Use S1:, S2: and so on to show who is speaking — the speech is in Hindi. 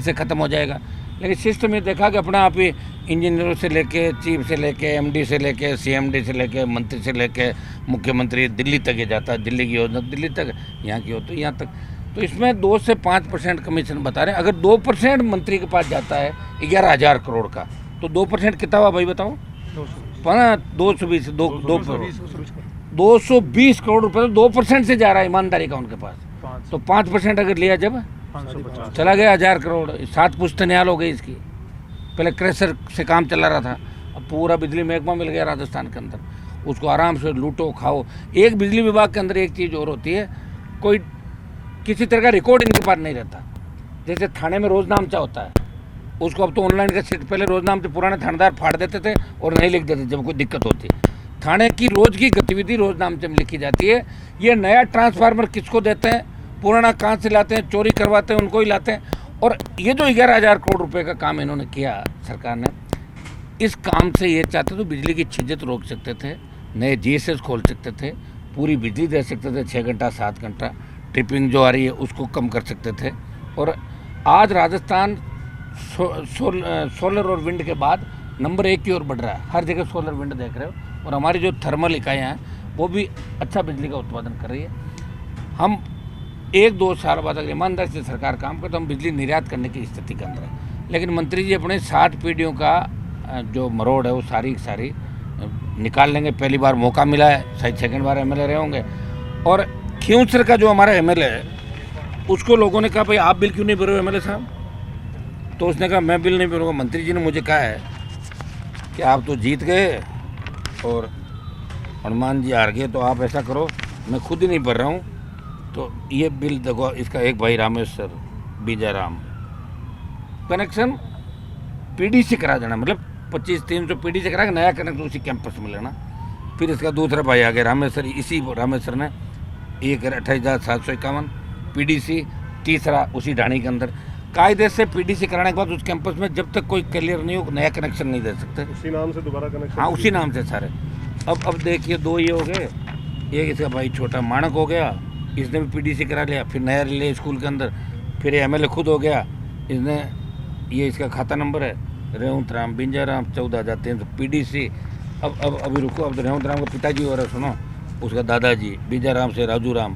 S1: से ख़त्म हो जाएगा। लेकिन सिस्टम ये देखा कि अपने आप ही इंजीनियरों से लेके चीफ से लेके एमडी से लेके सीएमडी से लेके मंत्री से लेके मुख्यमंत्री दिल्ली तक ये जाता है। दिल्ली की योजना दिल्ली तक, यहाँ की हो तो यहाँ तक। तो इसमें 2 से 5% कमीशन बता रहे हैं। अगर 2% मंत्री के पास जाता है 11,000 करोड़ का, तो 2% कितना हुआ भाई बताओ? 220 220 करोड़ रुपए तो 2% से जा रहा है ईमानदारी का उनके पास। तो 5% अगर लिया जब चला गया 1,000 करोड़, 7 पुश्तनियाल हो गई इसकी। पहले क्रेशर से काम चला रहा था, अब पूरा बिजली महकमा मिल गया राजस्थान के अंदर, उसको आराम से लूटो खाओ। एक बिजली विभाग के अंदर एक चीज़ और होती है, कोई किसी तरह का रिकॉर्ड इनके पास नहीं रहता। जैसे थाने में रोजनामचा होता है, उसको अब तो ऑनलाइन का सीट, पहले रोजनामचे पुराने थानेदार फाड़ देते थे और नहीं लिख देते जब कोई दिक्कत होती। थाने की रोज की गतिविधि रोजनामचे में लिखी जाती है। ये नया ट्रांसफार्मर किसको देते हैं, पुराना कहाँ से लाते हैं, चोरी करवाते हैं उनको ही लाते हैं। और ये जो 11,000 करोड़ रुपए का काम इन्होंने किया सरकार ने, इस काम से ये चाहते तो बिजली की छिजत रोक सकते थे, नए जीएसएस खोल सकते थे, पूरी बिजली दे सकते थे 6 घंटा 7 घंटा, ट्रिपिंग जो आ रही है उसको कम कर सकते थे। और आज राजस्थान सोलर और विंड के बाद नंबर 1 की ओर बढ़ रहा है। हर जगह सोलर विंड देख रहे हो। और हमारी जो थर्मल इकाइयाँ हैं वो भी अच्छा बिजली का उत्पादन कर रही है। हम 1-2 साल बाद अगर ईमानदारी से सरकार काम करे तो हम बिजली निर्यात करने की स्थिति के अंदर है। लेकिन मंत्री जी अपने 60 पीढ़ियों का जो मरोड़ है वो सारी निकाल लेंगे। पहली बार मौका मिला है, शायद सेकंड बार एमएलए रहे होंगे। और खियूंसर का जो हमारा एमएलए है उसको लोगों ने कहा भाई आप बिल क्यों नहीं भर रहे हो एमएलए साहब? तो उसने कहा मैं बिल नहीं भरूंगा। मंत्री जी ने मुझे कहा है कि आप तो जीत गए और हनुमान जी हार गए, तो आप ऐसा करो मैं खुद ही नहीं भर रहा हूँ, तो ये बिल देखो, इसका एक भाई रामेश्वर बीजाराम कनेक्शन पीडीसी करा देना, मतलब 25-300 पीडीसी करा के नया कनेक्शन उसी कैंपस में लेना। फिर इसका दूसरा भाई आ गया रामेश्वर, इसी रामेश्वर ने 28,751 पीडीसी, तीसरा उसी ढाणी के अंदर। कायदे से पीडीसी कराने के बाद उस कैंपस में जब तक कोई क्लियर नहीं हो नया कनेक्शन नहीं दे सकते।
S2: उसी नाम से दोबारा कनेक्शन?
S1: हाँ उसी नाम से सारे। अब देखिए 2 ये हो गए, एक इसका भाई छोटा माणक हो गया, इसने भी पीडीसी करा लिया। फिर नया रिले स्कूल के अंदर, फिर एमएलए खुद हो गया, इसने ये इसका खाता नंबर है रेवंत राम बिंजाराम 14,300 पीडीसी। अब अभी रुको, अब रेवंत राम का पिताजी हो रहा, सुनो उसका दादाजी बीजाराम से राजू राम।